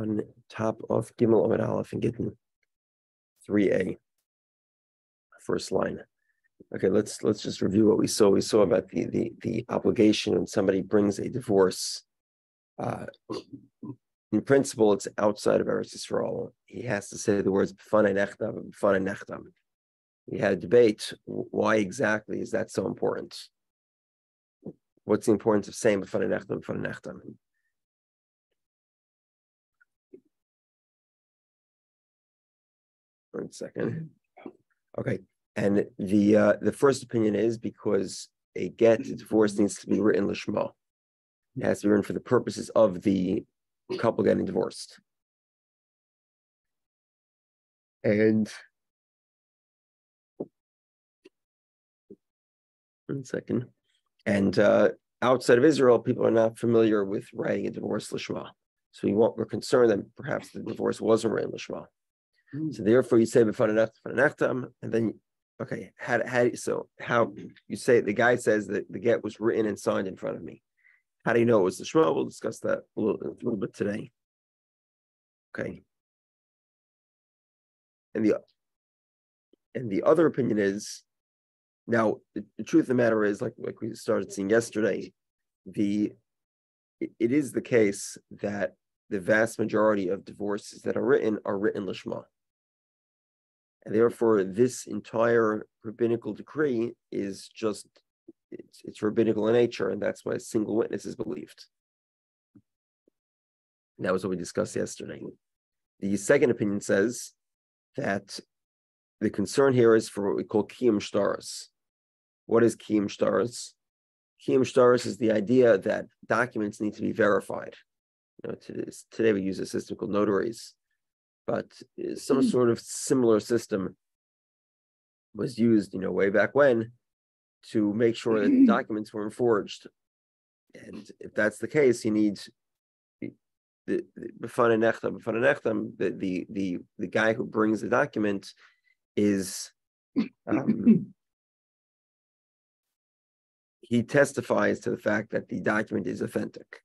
on top of Gimel Amud Aleph and Gittin 3a, first line. Okay, let's just review what we saw. We saw about the obligation when somebody brings a divorce. In principle, it's outside of Eretz Yisrael. He has to say the words b'fanei nechtam, b'fanei nechtam. We had a debate. Why exactly is that so important? What's the importance of saying b'fanei nechtam, b'fanei nechtam? One second. Okay, and the first opinion is because a divorce needs to be written lishma. It has to be written for the purposes of the couple getting divorced. And one second. And outside of Israel, people are not familiar with writing a divorce lishma. So we're concerned that perhaps the divorce wasn't written lishma. So therefore, you say b'fanei nechtam, and then how you say the guy says that the get was written and signed in front of me. How do you know it was the Shema? We'll discuss that a little bit today. Okay. And the other opinion is, now the truth of the matter is, like we started seeing yesterday, it is the case that the vast majority of divorces that are written lishma. And therefore, this entire rabbinical decree is just, it's rabbinical in nature, and that's why a single witness is believed. And that was what we discussed yesterday. The second opinion says that the concern here is for what we call kiyum shtaros. What is kiyum shtaros? Kiyum shtaros is the idea that documents need to be verified. Today we use a system called notaries, but some sort of similar system was used, way back when, to make sure that the documents weren't forged. And if that's the case, you need the b'fanei nechtam, the guy who brings the document is he testifies to the fact that the document is authentic.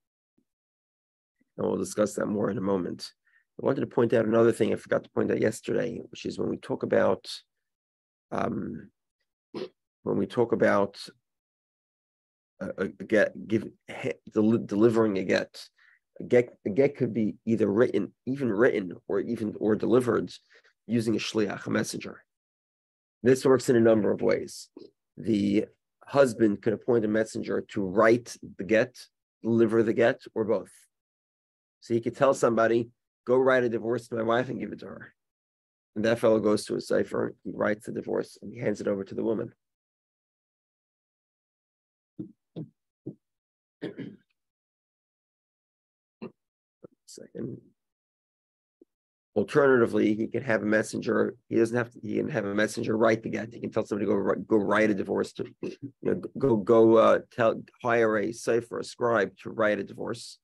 And we'll discuss that more in a moment. I wanted to point out another thing I forgot to point out yesterday, which is when we talk about delivering a get. A get could be either written or delivered using a shliach, a messenger. This works in a number of ways. The husband can appoint a messenger to write the get, deliver the get, or both. So he could tell somebody, go write a divorce to my wife and give it to her. And that fellow goes to a cipher, he writes the divorce, and he hands it over to the woman. Second. Alternatively, he can have a messenger. He can have a messenger write the get. He can tell somebody go write a divorce to, hire a cipher, a scribe to write a divorce,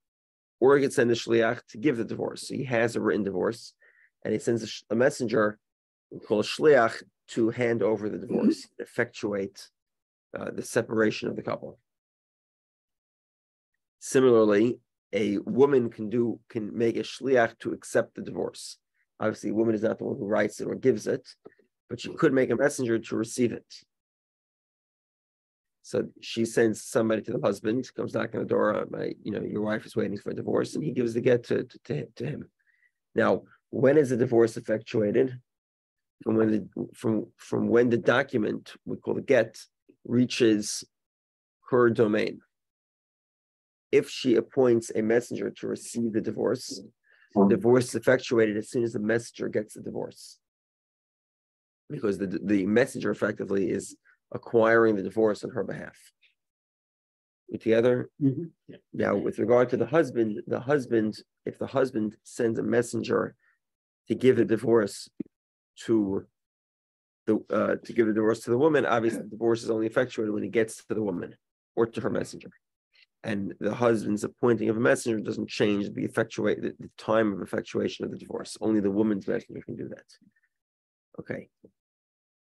or he can send a shliach to give the divorce. So he has a written divorce, and he sends a messenger, we call a shliach, to hand over the divorce, effectuate the separation of the couple. Similarly, a woman can make a shliach to accept the divorce. Obviously, a woman is not the one who writes it or gives it, but she could make a messenger to receive it. So she sends somebody to the husband, comes knocking on the door, your wife is waiting for a divorce, and he gives the get to him. Now, when is the divorce effectuated? From when the document, we call the get, reaches her domain. If she appoints a messenger to receive the divorce is effectuated as soon as the messenger gets the divorce. Because the messenger effectively is acquiring the divorce on her behalf. We together? Mm-hmm. Yeah. Now, with regard to the husband, if the husband sends a messenger to give the divorce to the woman, obviously the divorce is only effectuated when he gets to the woman or to her messenger. And the husband's appointing of a messenger doesn't change the time of effectuation of the divorce. Only the woman's messenger can do that. Okay.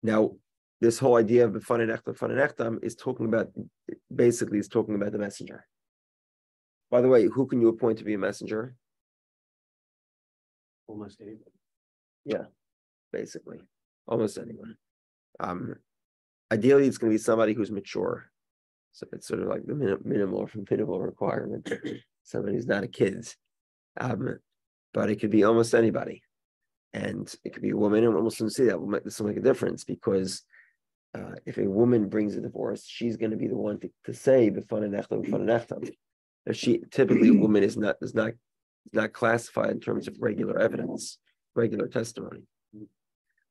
Now, this whole idea of b'fanei nechtam is talking about the messenger. By the way, who can you appoint to be a messenger? Almost anybody. Yeah, basically, almost anyone. Ideally, it's going to be somebody who's mature. So it's sort of like the minimal requirement. Somebody who's not a kid. But it could be almost anybody. And it could be a woman, and we'll soon see that. This will make a difference because if a woman brings a divorce, she's going to be the one to say b'fanei nechtam. If she typically a woman is not classified in terms of regular evidence, regular testimony.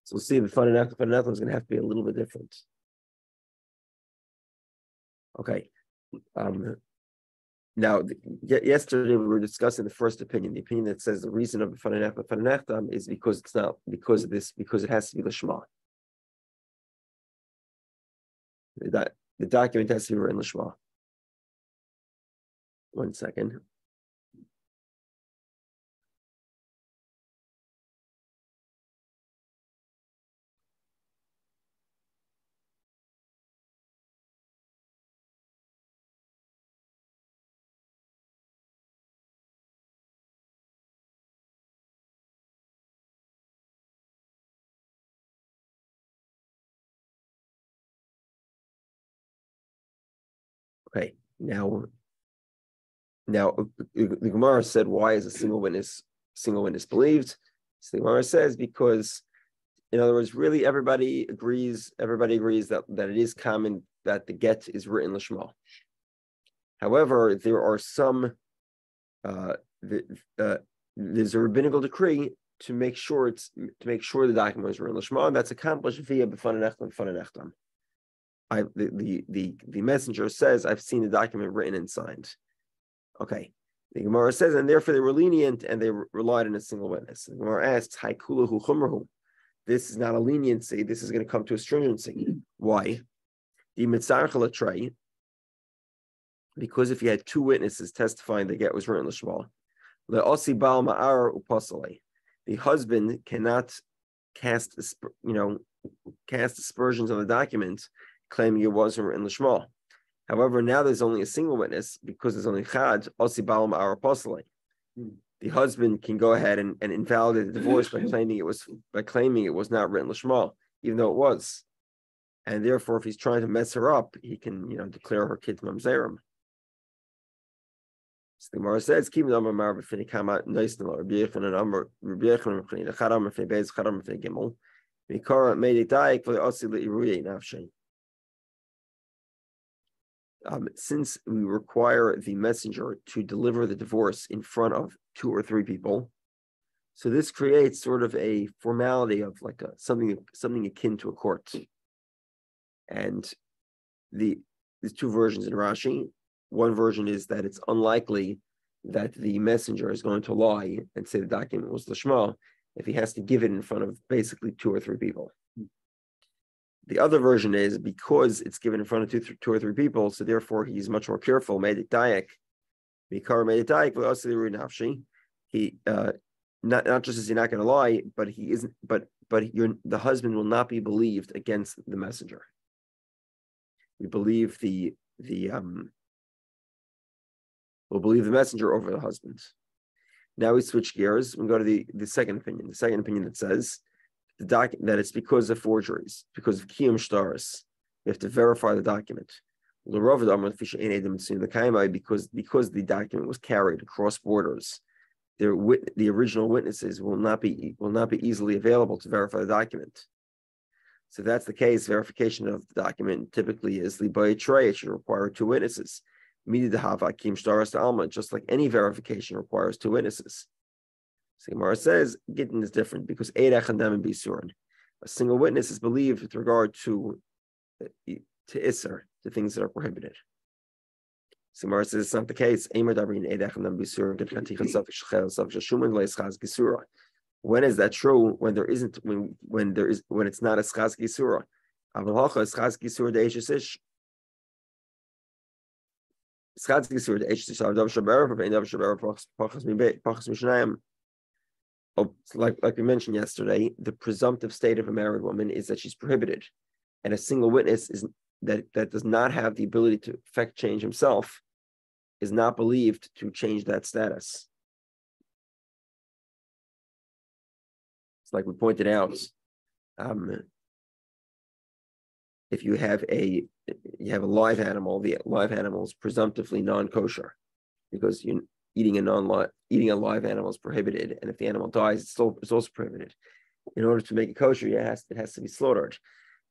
So we'll see b'fanei nechtam is going to have to be a little bit different. Okay. Now, yesterday we were discussing the first opinion, the opinion that says the reason of b'fanei nechtam is because it has to be l'shma. The document has to be written l'shma. 1 second. Okay, now the Gemara said, why is a single witness believed? So the Gemara says because, in other words, really everybody agrees that it is common that the get is written l'shma. However, there are some there's a rabbinical decree to make sure the document is written l'shma, and that's accomplished via b'fanei nechtam. The messenger says, I've seen the document written and signed. Okay. The Gemara says, and therefore they were lenient and they relied on a single witness. The Gemara asks, Haikulahu chumrahu. This is not a leniency. This is going to come to a stringency. Why? Because if you had two witnesses testifying the get was written l'shma, the husband cannot cast aspersions on the document, claiming it wasn't written l'shma. However, now there's only a single witness because there's only chad, osi balam our apostolate. The husband can go ahead and invalidate the divorce by claiming it was not written l'shma, even though it was. And therefore, if he's trying to mess her up, he can declare her kid mamzerim. So the Gemara says, "Keep the number mar b'fnei kama noisnelo Rabbi Yochanan b'fnei chadam b'fnei beis chadam b'fnei gimel mikara made it daik for the osi le'iruye nafshe." Since we require the messenger to deliver the divorce in front of 2 or 3 people, so this creates sort of a formality of like something akin to a court. And there's 2 versions in Rashi. One version is that it's unlikely that the messenger is going to lie and say the document was l'shma if he has to give it in front of basically 2 or 3 people. The other version is because it's given in front of 2 or 3 people, so therefore he's much more careful. Made it dayak, mikar made it dayak. He not just is he not going to lie, but he isn't. But the husband will not be believed against the messenger. We believe we'll believe the messenger over the husband. Now we switch gears. We go to the second opinion. The second opinion that says that it's because of forgeries, because of kiyum shtaris. You have to verify the document. Because the document was carried across borders, the original witnesses will not be easily available to verify the document. So if that's the case, verification of the document typically is libai trey. It should require 2 witnesses. Just like any verification requires 2 witnesses. So Gemara says Gittin is different because a single witness is believed with regard to Isser, to things that are prohibited. So Gemara says it's not the case. When is that true? When there isn't, when it's not a schaz gisura. Like we mentioned yesterday, the presumptive state of a married woman is that she's prohibited, and a single witness is that does not have the ability to effect change himself is not believed to change that status. It's like we pointed out, if you have a live animal, the live animal is presumptively non-kosher because eating a live animal is prohibited, and if the animal dies, it's also prohibited. In order to make it kosher, it has to be slaughtered.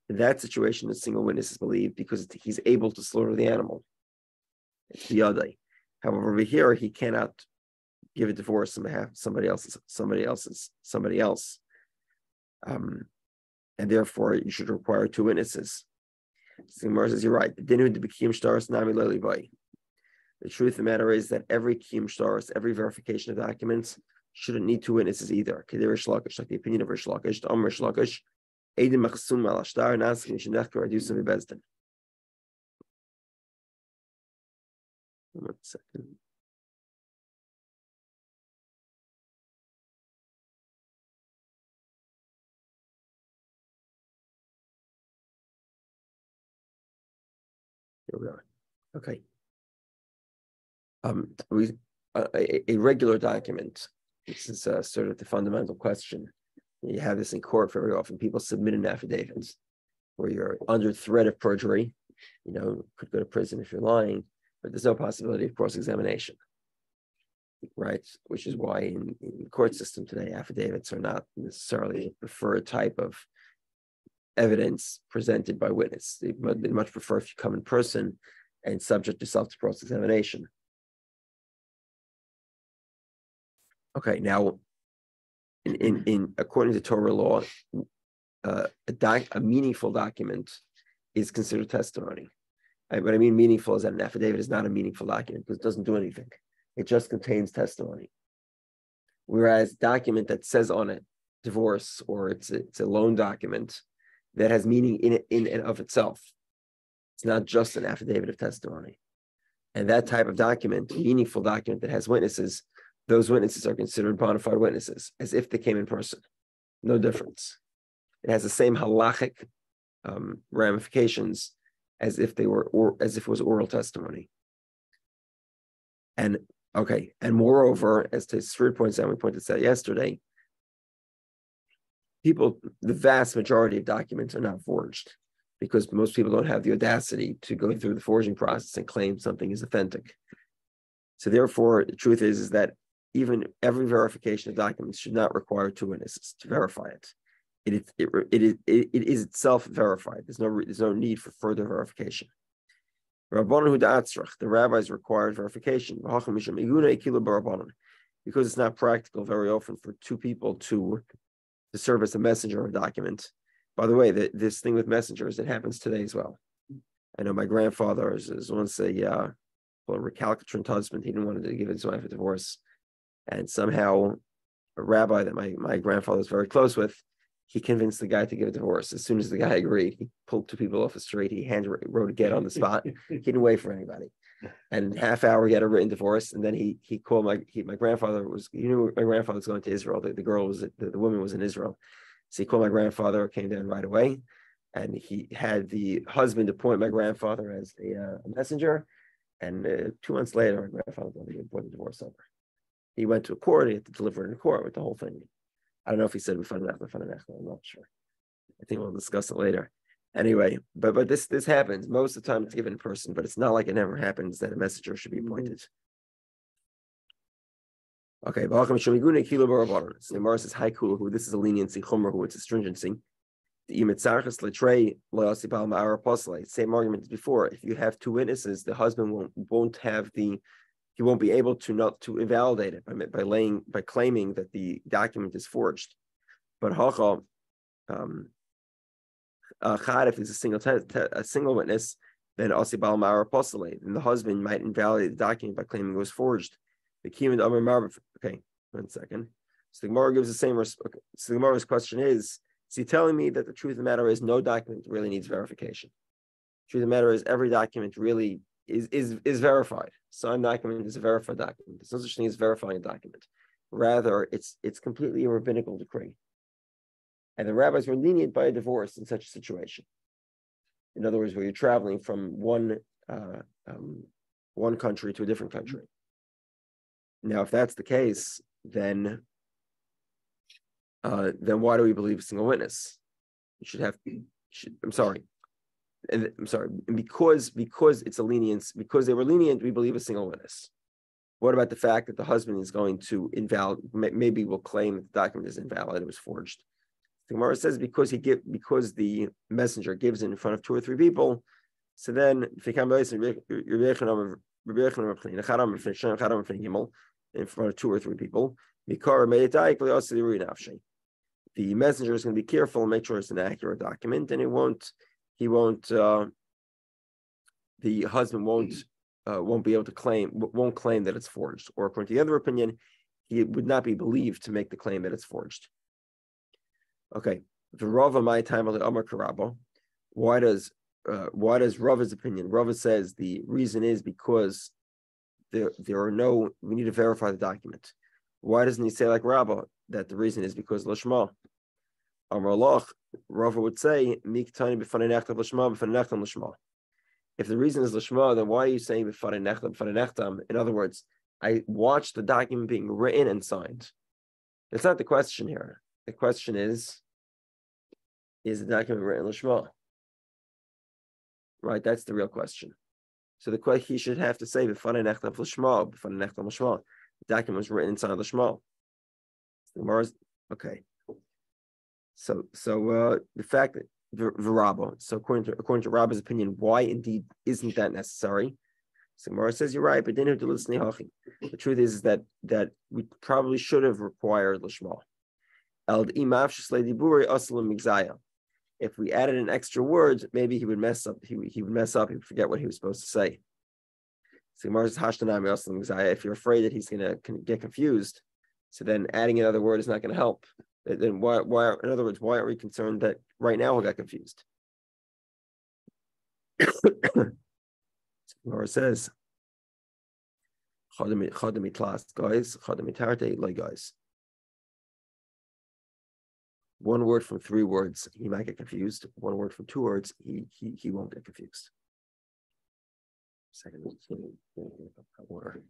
In that situation, a single witness is believed because he's able to slaughter the animal. It's biyadai. However, over here, he cannot give a divorce on behalf of somebody else, and therefore you should require two witnesses. So Gemara says, you're right. The truth of the matter is that every kiyum shtaros, every verification of documents, shouldn't need two witnesses either. Like the opinion of Rish Lakish, the Rish Lakish, Eidim machsum al ashtar naskin shenechkar adusam bebezdin. 1 second. Here we are. Okay. A regular document. This is sort of the fundamental question. You have this in court very often. People submit an affidavit where you're under threat of perjury. Could go to prison if you're lying, but there's no possibility of cross-examination, right? Which is why in the court system today, affidavits are not necessarily the preferred type of evidence presented by witness. They much prefer if you come in person and subject yourself to cross-examination. Okay, now, in according to Torah law, a meaningful document is considered testimony. What I mean meaningful is that an affidavit is not a meaningful document because it doesn't do anything. It just contains testimony. Whereas document that says on it divorce, or it's a loan document that has meaning in and of itself. It's not just an affidavit of testimony. And that type of document, meaningful document that has witnesses, those witnesses are considered bona fide witnesses, as if they came in person. No difference. It has the same halachic ramifications as if it was oral testimony. And moreover, as Tzfir points out, we pointed out yesterday, the vast majority of documents are not forged because most people don't have the audacity to go through the forging process and claim something is authentic. So therefore, the truth is that even every verification of documents should not require two witnesses to verify it. It is itself verified. There's no need for further verification. The rabbis required verification because it's not practical very often for two people to serve as a messenger of a document. By the way, this thing with messengers, it happens today as well. I know my grandfather is once a recalcitrant husband. He didn't want to give his wife a divorce. And somehow a rabbi that my grandfather was very close with, he convinced the guy to give a divorce. As soon as the guy agreed, he pulled two people off the street. He wrote a get on the spot. He didn't wait for anybody. And in half hour, he had a written divorce. And then he called my grandfather my grandfather was going to Israel. The woman was in Israel. So he called my grandfather, came down right away. And he had the husband appoint my grandfather as a messenger. And 2 months later, my grandfather wanted to put the divorce over. He went to a court. He had to deliver it in court with the whole thing. I don't know if he said b'fananech. I'm not sure. I think we'll discuss it later. Anyway, but this happens. Most of the time it's given in person, but it's not like it never happens that a messenger should be appointed. Okay, so the Gemara says, "Haiku, this is a leniency, chumra, it's a stringency." Same argument as before. If you have two witnesses, the husband he won't be able to invalidate it by claiming that the document is forged. But if it's a single witness, then asibal ma'ara posale, then the husband might invalidate the document by claiming it was forged. Okay, 1 second. So the Gemara gives the same. So the Gemara's question is he telling me that the truth of the matter is no document really needs verification? The truth of the matter is every document really is verified. Signed document is a verified document. There's no such thing as verifying a document. Rather, it's completely a rabbinical decree. And the rabbis were lenient by a divorce in such a situation. In other words, where you're traveling from one country to a different country. Now, if that's the case, then then why do we believe a single witness? And because it's a lenience, because they were lenient, we believe a single witness. What about the fact that the husband is going to maybe will claim that the document is invalid, it was forged? The Gemara says because the messenger gives it in front of 2 or 3 people, so then in front of 2 or 3 people, the messenger is going to be careful and make sure it's an accurate document, and the husband won't be able to won't claim that it's forged, or according to the other opinion, he would not be believed to make the claim that it's forged. Okay, the Rava my time of the Amar Karabo. Why does Rava's opinion? Rava says the reason is because we need to verify the document. Why doesn't he say like Rabba that the reason is because Lashma? Amar Loch, Rava would say Miktani b'fanei nechtam Lashma b'fanei nechtam Lashma. If the reason is Lashma, then why are you saying b'fanei nechtam b'fanei nechtam? In other words, I watched the document being written and signed. It's not the question here. The question is the document written Lashma? Right, that's the real question. So the question he should have to say b'fanei nechtam Lashma, b'fanei nechtam Lashma. The document was written inside Lashma. Okay. So the fact that the Rabba, so according to Rabba's opinion, why indeed isn't that necessary? So Gemara says you're right, but then the truth is that we probably should have required Lashma. If we added an extra word, maybe he would mess up. He would forget what he was supposed to say. So Gemara says if you're afraid that he's going to get confused, so then adding another word is not going to help. Then why? In other words, why aren't we concerned that right now he got confused? Gemara says, guys. One word from 3 words, he might get confused. One word from 2 words, he won't get confused. Second, water.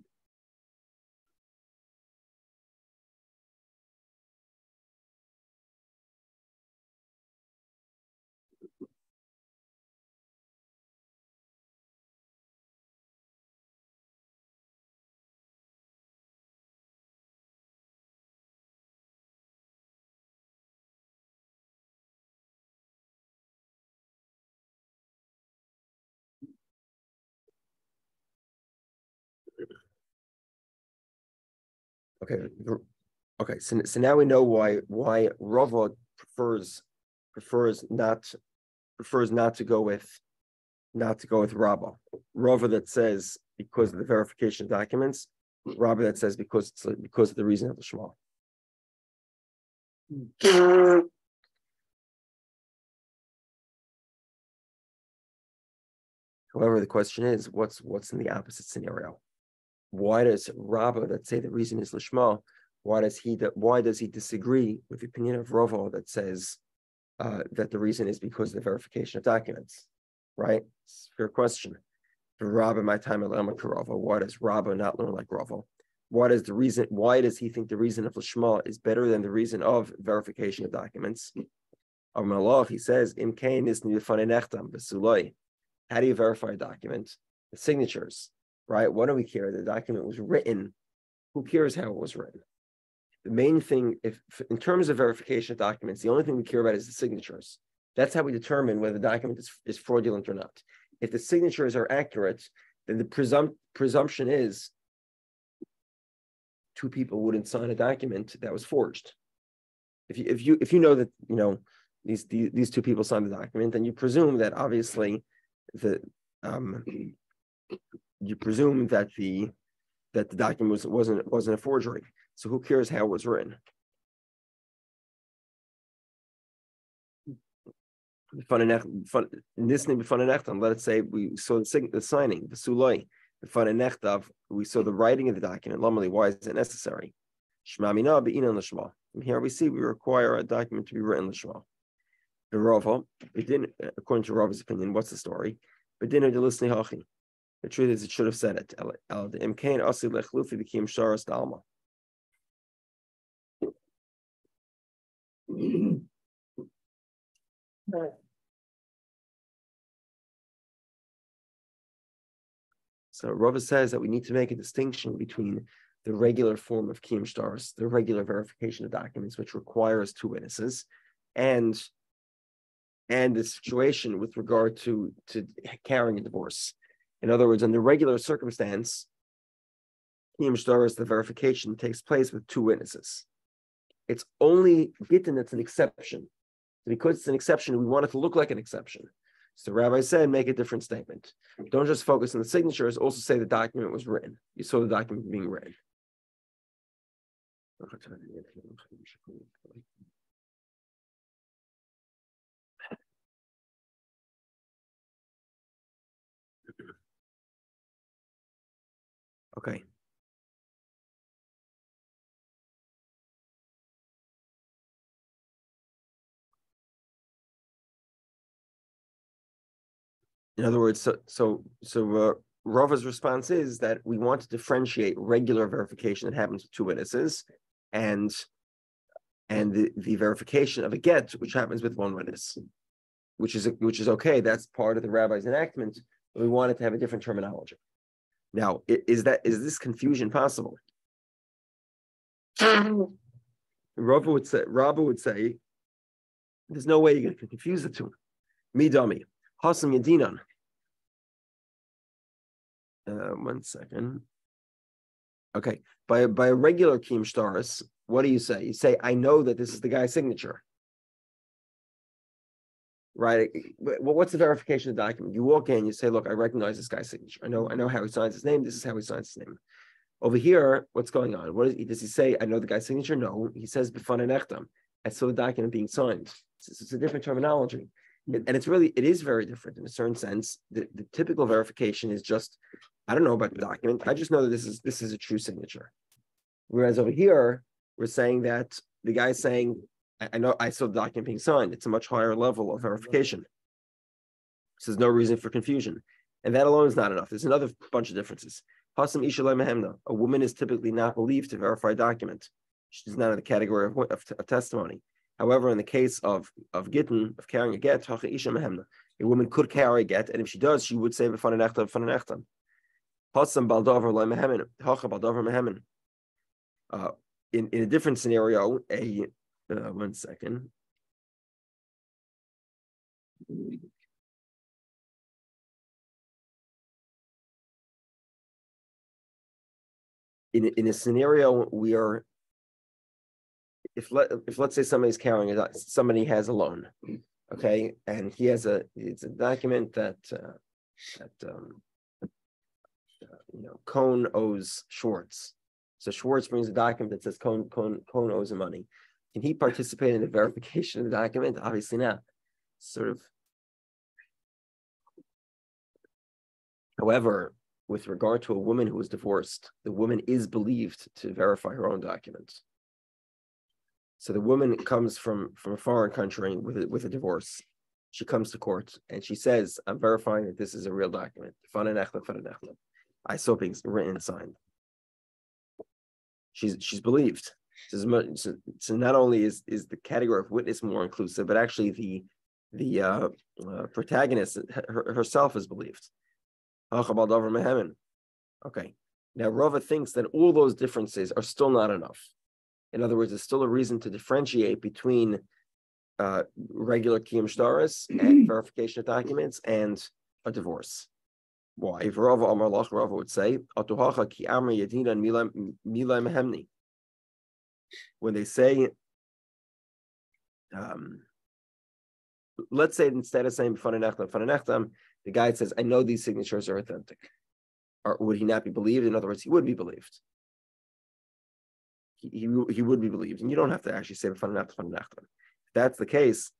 Okay. So now we know why Rava prefers not to go with Rabba. Rava that says because of the verification of documents. Rabba that says because of the reason of the Shema. However, the question is, what's in the opposite scenario? Why does Rabba that say the reason is Lishma? Why does he disagree with the opinion of Rava that says that the reason is because of the verification of documents? Right? It's a fair question. For Rabba, my time at Rava, why does Rabba not learn like Rava? Why does he think the reason of Lishma is better than the reason of verification of documents? He says, how do you verify a document? The signatures, right? What do we care? The document was written. Who cares how it was written? The main thing, in terms of verification of documents, the only thing we care about is the signatures. That's how we determine whether the document is fraudulent or not. If the signatures are accurate, then the presumption is 2 people wouldn't sign a document that was forged. If you know that these 2 people signed the document, then you presume that obviously the document wasn't a forgery. So who cares how it was written? In this name, let's say we saw the signing, the suloi, we saw the writing of the document. Why is it necessary? From here we see we require a document to be written l'shma. The Rava, according to Rava's opinion, what's the story? The truth is, it should have said it. So Rava says that we need to make a distinction between the regular form of kiyum shtaros, the regular verification of documents, which requires two witnesses, and the situation with regard to carrying a divorce. In other words, in the regular circumstance, kiyum shtaros, the verification takes place with two witnesses. It's only Gittin that's an exception. Because it's an exception, we want it to look like an exception. So the rabbi said, make a different statement. Don't just focus on the signatures, also say the document was written. You saw the document being written. Okay. In other words, Rava's response is that we want to differentiate regular verification that happens with two witnesses and the verification of a get, which happens with one witness, which is okay. That's part of the rabbi's enactment, but we wanted to have a different terminology. Now, is this confusion possible? Rava would say, there's no way you're going to confuse the two. Me dummy. Hasam Yadinan. 1 second. Okay. By a regular kiyum shtaros, what do you say? You say, I know that this is the guy's signature. Right? Well, what's the verification of the document? You walk in, you say, look, I recognize this guy's signature. I know how he signs his name. This is how he signs his name. Over here, what's going on? Does he say, I know the guy's signature? No. He says, b'fanei nechtam. I saw the document being signed. It's a different terminology. And it is very different in a certain sense. The typical verification is just, I don't know about the document. I just know that this is a true signature. Whereas over here, we're saying that the guy's saying, I know I saw the document being signed. It's a much higher level of verification. So there's no reason for confusion. And that alone is not enough. There's another bunch of differences. Hasam isha mehemna. A woman is typically not believed to verify a document. She's not in the category of testimony. However, in the case of Gittin, of carrying a get, a woman could carry a get, and if she does, she would say b'fanei nechtam. In a different scenario, 1 second. In a scenario where if let's say somebody has a loan, okay, and it's a document that Cohn owes Schwartz. So Schwartz brings a document that says Cohn owes him money. Can he participate in the verification of the document? Obviously not. Sort of. However, with regard to a woman who is divorced, the woman is believed to verify her own documents. So the woman comes from a foreign country with a divorce. She comes to court and she says, I'm verifying that this is a real document. I saw being written and signed. She's believed. So not only is the category of witness more inclusive, but actually the protagonist herself is believed. Okay. Now Rava thinks that all those differences are still not enough. In other words, there's still a reason to differentiate between regular kiyum shtaros and verification of documents and a divorce. Why? If Rava Amar Lach, Rava would say, when they say, let's say instead of saying b'fanei nechtam, the guy says, I know these signatures are authentic. Or would he not be believed? In other words, he would be believed. He would be believed, and you don't have to actually say b'fanei nechtam. If that's the case,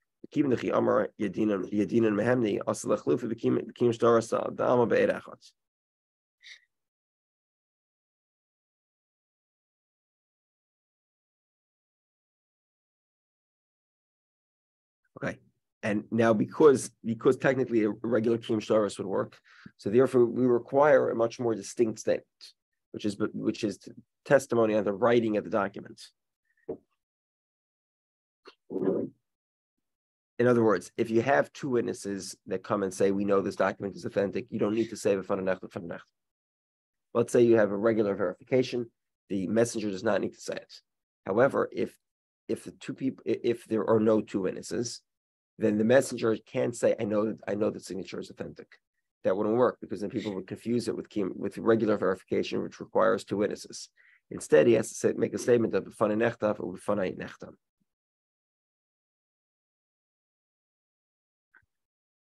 okay. And now because technically a regular kiyum shtaros would work, so therefore we require a much more distinct statement, which is testimony on the writing of the document. In other words, if you have two witnesses that come and say, we know this document is authentic, you don't need to say v'fananecht. Let's say you have a regular verification, the messenger does not need to say it. However, if there are no two witnesses, then the messenger can't say, I know the signature is authentic. That wouldn't work because then people would confuse it with regular verification, which requires two witnesses. Instead, he has to make a statement of v'fananechtav or v'fanayinechtam.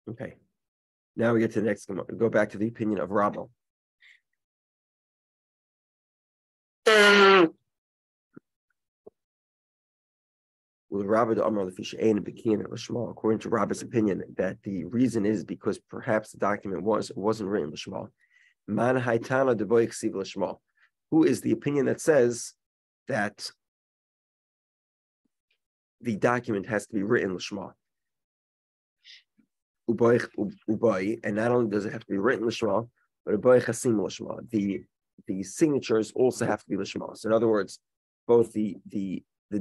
Okay. Now we get to the next. Go back to the opinion of Rabbi. According to Rabbi's opinion, that the reason is because perhaps the document wasn't written l'shma. Man haytana deboy ksiv l'shma. Who is the opinion that says that the document has to be written l'shma? And not only does it have to be written l'shma, but uboy chasim l'shma. The signatures also have to be l'shma. So in other words, both the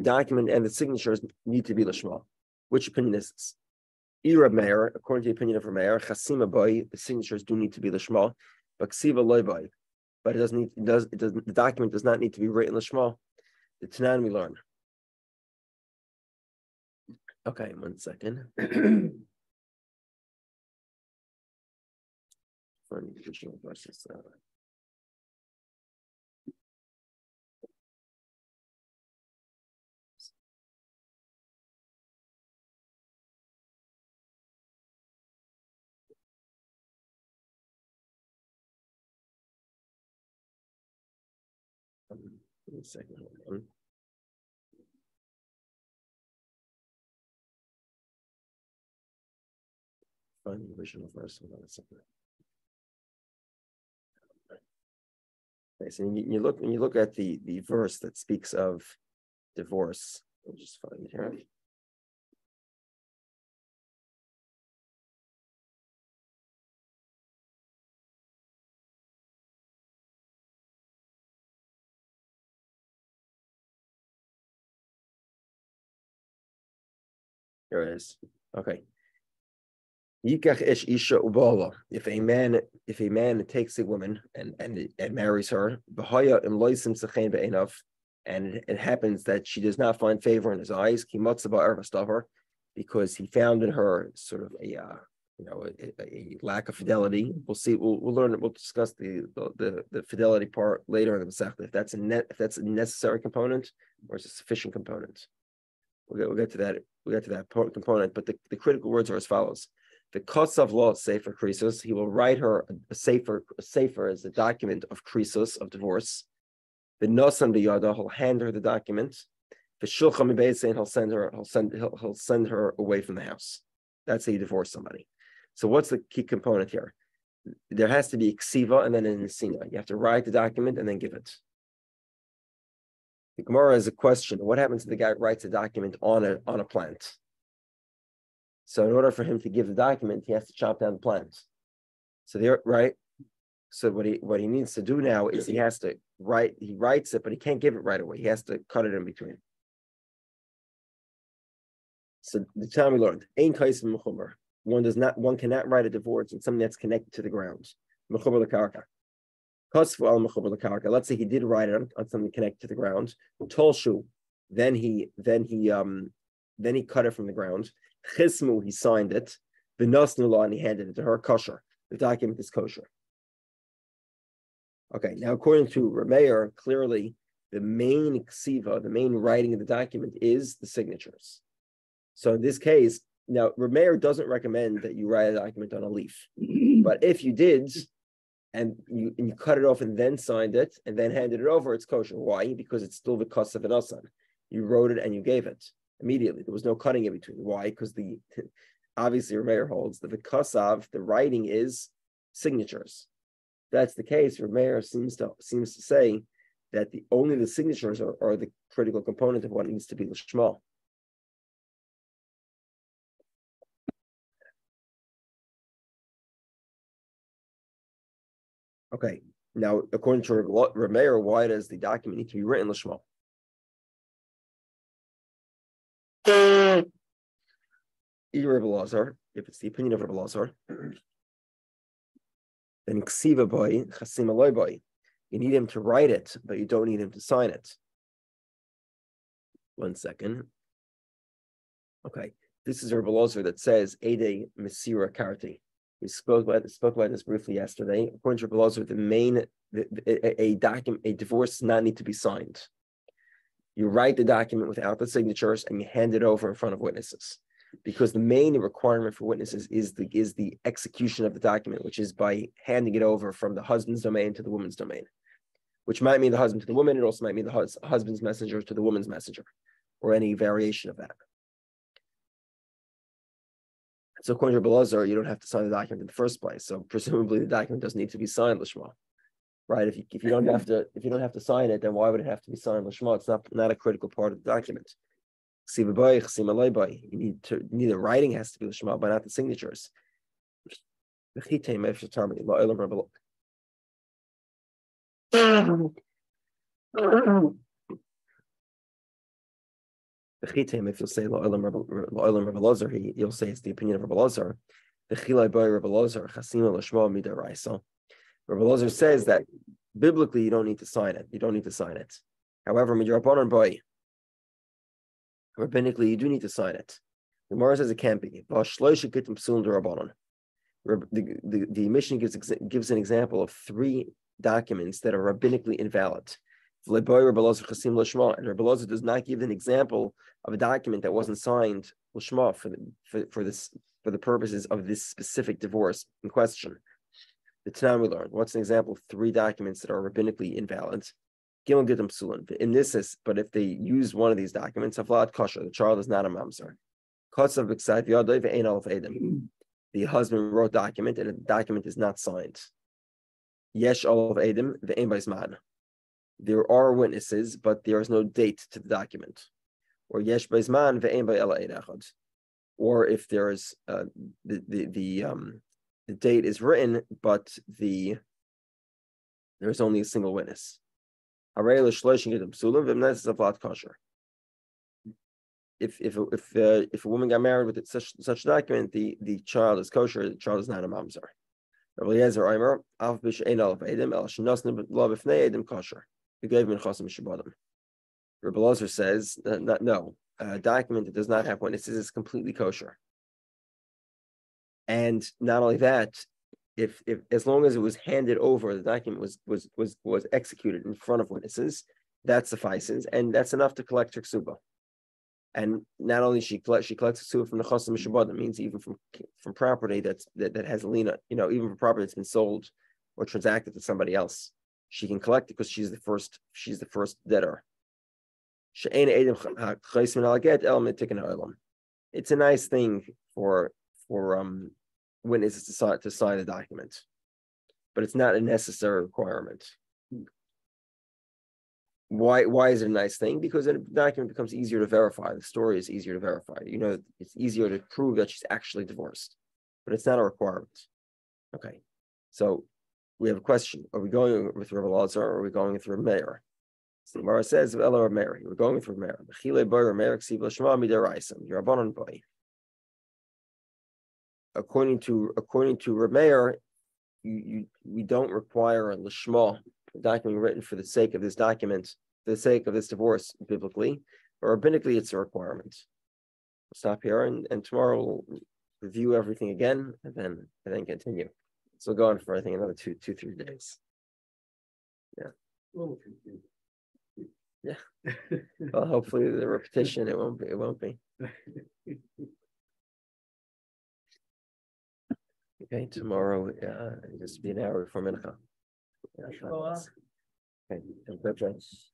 document and the signatures need to be l'shma. Which opinion is this? Reb Meir, according to the opinion of Reb Meir, chasim boy, the signatures do need to be l'shma, but ksiva loy boy. But the document does not need to be written l'shma. The Tanan we learn. Okay, 1 second. For any additional questions. One second. Hold on. Find the original verse. Hold on a second. Okay, so when you look at the verse that speaks of divorce, I'll just find it here. Here it is. Okay. If a man takes a woman and marries her, and it happens that she does not find favor in his eyes, because he found in her sort of a lack of fidelity. We'll see. We'll learn. We'll discuss the fidelity part later in the Masechta. If that's a necessary component or it's a sufficient component. We'll get to that. We'll get to that component. But the critical words are as follows. The Kotsav law sefer krisos, he will write her a sefer as a document of krisos, of divorce. The nosan b'yada, he'll hand her the document. The shulchan mibeis, he'll send her away from the house. That's how you divorce somebody. So what's the key component here? There has to be ksiva and then an nesina. You have to write the document and then give it. The Gemara has a question. What happens if the guy writes a document on a plant? So in order for him to give the document, he has to chop down the plant. So there, right? So what he needs to do now is he has to write. He writes it, but he can't give it right away. He has to cut it in between. So the time we learned, ein kais mechuber. One cannot write a divorce on something that's connected to the ground. Mechuber lekarka. Kosfu al mechuber lekarka. Let's say he did write it on something connected to the ground. Tolshu. Then he cut it from the ground. Chismu, he signed it. The Nasnullah, and he handed it to her. Kosher. The document is kosher. Okay, now according to Rameir, clearly the main ksiva, the main writing of the document is the signatures. So in this case, now Rameir doesn't recommend that you write a document on a leaf. But if you did, and you cut it off and then signed it and then handed it over, it's kosher. Why? Because it's still the kosav and asan. You wrote it and you gave it immediately. There was no cutting in between. Why? Because obviously Rameir holds the v'kasav, the writing is signatures. If that's the case, Rameir seems to say that only the signatures are the critical component of what needs to be l'shma. Okay. Now, according to Rameir, why does the document need to be written l'shma? Rabbi Lazar, if it's the opinion of Rabbi Lazar, then ksiva boy, chasim aloy boy. You need him to write it, but you don't need him to sign it. 1 second. Okay, this is Rabbi Lazar that says Ede Mesira Karti. We spoke about this briefly yesterday. According to Rabbi Lazar, a divorce does not need to be signed. You write the document without the signatures and you hand it over in front of witnesses, because the main requirement for witnesses is the execution of the document, which is by handing it over from the husband's domain to the woman's domain, which might mean the husband to the woman. It also might mean the husband's messenger to the woman's messenger, or any variation of that. So according to Rabbi Lazar, you don't have to sign the document in the first place. So presumably the document doesn't need to be signed l'shma, right? If you don't have to sign it, then why would it have to be signed l'shma? It's not a critical part of the document. You need the writing has to be l'shma, but not the signatures. If you'll say Rabbi Lazar, you'll say it's the opinion of Rabbi Lazar. Rabbi Lazar says that biblically you don't need to sign it. However, rabbinically you do need to sign it. The Gemara says it can't be. The Mishnah gives an example of 3 documents that are rabbinically invalid. And Rabbi Lazar does not give an example of a document that wasn't signed l'shma for the purposes of this specific divorce in question. The Tanam we learned. What's an example of 3 documents that are rabbinically invalid? In this is, but if they use one of these documents, the child is not a mamzer. The husband wrote document and the document is not signed. Yesh olav edim ve'ein b'zman. There are witnesses, but there is no date to the document. Or yesh b'zman ve'ein b'ela ein echad. Or if there is the date is written, but there is only a single witness. If a woman got married with such document, the child is kosher. The child is not a mamzer. Rabbi Eliezer Omer, Av b'she'ein olav edim el shenosnu lo b'fnei edim kosher. Rabbi Lazar says no, a document that does not have witnesses is completely kosher. And not only that, if as long as it was handed over, the document was executed in front of witnesses, that suffices, and that's enough to collect her ksuba. And not only she collects ksuba from the chosim mishabadim, means even from property that has a lien, even from property that's been sold or transacted to somebody else, she can collect it because she's the first debtor. It's a nice thing for witnesses to sign the document, but it's not a necessary requirement. Why is it a nice thing? Because the document becomes easier to verify. The story is easier to verify. It's easier to prove that she's actually divorced, but it's not a requirement. Okay, so we have a question. Are we going with Rabbi Lazar or are we going with Rabbi Meir? So the Gemara says, Rabbi Meir. We're going with Rabbi Meir. According to Rabbi Meir, we don't require a lishma, a document written for the sake of this document, for the sake of this divorce biblically, or rabbinically it's a requirement. We'll stop here and tomorrow we'll review everything again and then continue. So go on for I think another 2-3 days. Yeah. Yeah. Well, hopefully the repetition it won't be. Okay, tomorrow just be an hour before mincha. Okay, and Travis.